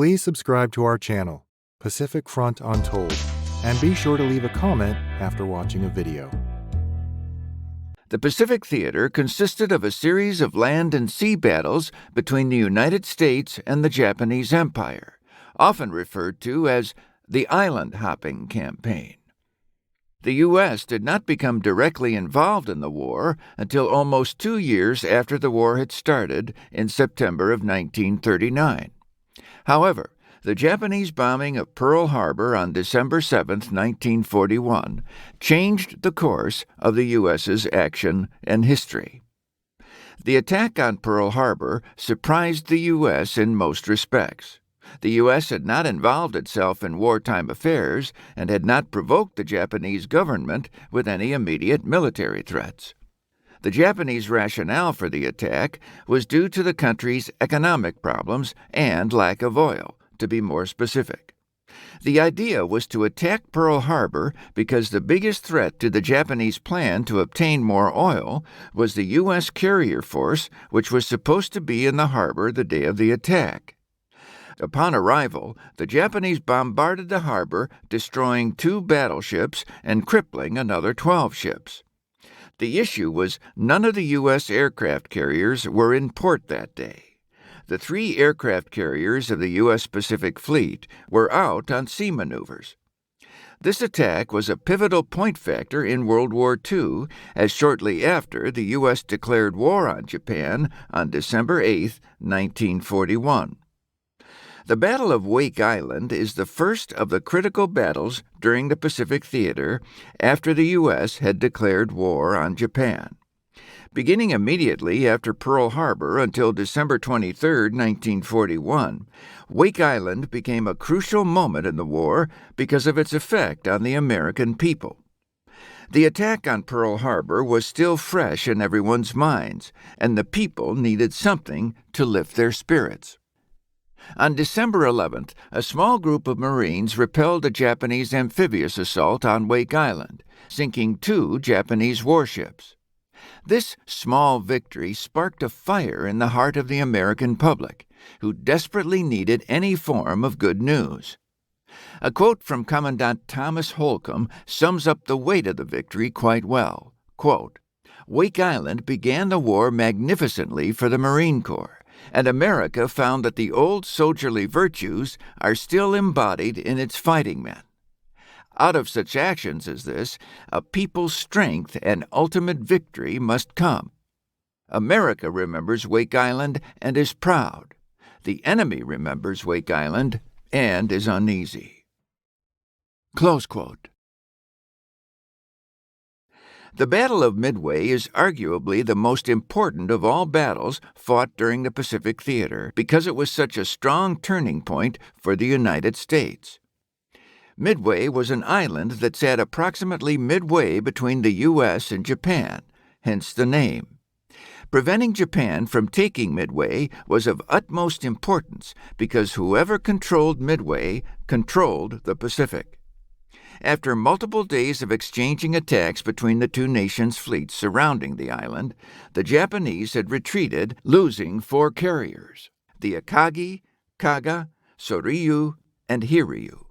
Please subscribe to our channel, Pacific Front Untold, and be sure to leave a comment after watching a video. The Pacific Theater consisted of a series of land and sea battles between the United States and the Japanese Empire, often referred to as the Island Hopping Campaign. The U.S. did not become directly involved in the war until almost 2 years after the war had started in September of 1939. However, the Japanese bombing of Pearl Harbor on December 7, 1941, changed the course of the U.S.'s action and history. The attack on Pearl Harbor surprised the U.S. in most respects. The U.S. had not involved itself in wartime affairs and had not provoked the Japanese government with any immediate military threats. The Japanese rationale for the attack was due to the country's economic problems and lack of oil, to be more specific. The idea was to attack Pearl Harbor because the biggest threat to the Japanese plan to obtain more oil was the U.S. carrier force, which was supposed to be in the harbor the day of the attack. Upon arrival, the Japanese bombarded the harbor, destroying 2 battleships and crippling another 12 ships. The issue was none of the U.S. aircraft carriers were in port that day. The 3 aircraft carriers of the U.S. Pacific Fleet were out on sea maneuvers. This attack was a pivotal point factor in World War II, as shortly after the U.S. declared war on Japan on December 8, 1941. The Battle of Wake Island is the first of the critical battles during the Pacific Theater after the U.S. had declared war on Japan. Beginning immediately after Pearl Harbor until December 23, 1941, Wake Island became a crucial moment in the war because of its effect on the American people. The attack on Pearl Harbor was still fresh in everyone's minds, and the people needed something to lift their spirits. On December 11th, a small group of Marines repelled a Japanese amphibious assault on Wake Island, sinking 2 Japanese warships. This small victory sparked a fire in the heart of the American public, who desperately needed any form of good news. A quote from Commandant Thomas Holcomb sums up the weight of the victory quite well. Quote, "Wake Island began the war magnificently for the Marine Corps, and America found that the old soldierly virtues are still embodied in its fighting men. Out of such actions as this, a people's strength and ultimate victory must come. America remembers Wake Island and is proud. The enemy remembers Wake Island and is uneasy." Close quote. The Battle of Midway is arguably the most important of all battles fought during the Pacific Theater because it was such a strong turning point for the United States. Midway was an island that sat approximately midway between the U.S. and Japan, hence the name. Preventing Japan from taking Midway was of utmost importance because whoever controlled Midway controlled the Pacific. After multiple days of exchanging attacks between the 2 nations' fleets surrounding the island, the Japanese had retreated, losing 4 carriers: the Akagi, Kaga, Soryu, and Hiryu.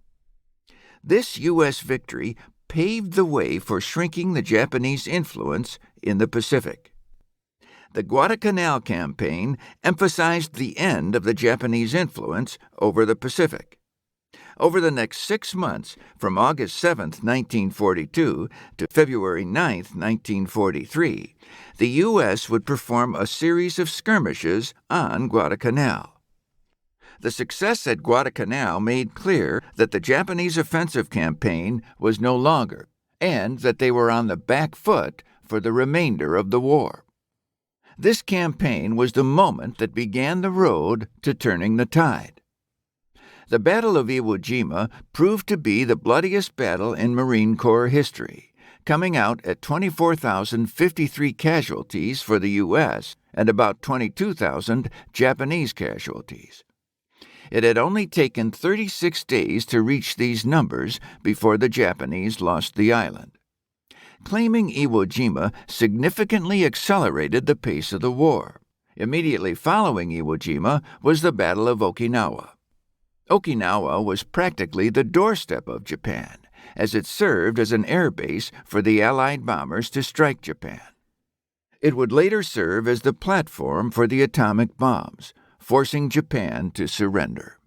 This U.S. victory paved the way for shrinking the Japanese influence in the Pacific. The Guadalcanal campaign emphasized the end of the Japanese influence over the Pacific. Over the next 6 months, from August 7, 1942 to February 9, 1943, the U.S. would perform a series of skirmishes on Guadalcanal. The success at Guadalcanal made clear that the Japanese offensive campaign was no longer, and that they were on the back foot for the remainder of the war. This campaign was the moment that began the road to turning the tide. The Battle of Iwo Jima proved to be the bloodiest battle in Marine Corps history, coming out at 24,053 casualties for the U.S. and about 22,000 Japanese casualties. It had only taken 36 days to reach these numbers before the Japanese lost the island. Claiming Iwo Jima significantly accelerated the pace of the war. Immediately following Iwo Jima was the Battle of Okinawa. Okinawa was practically the doorstep of Japan, as it served as an air base for the Allied bombers to strike Japan. It would later serve as the platform for the atomic bombs, forcing Japan to surrender.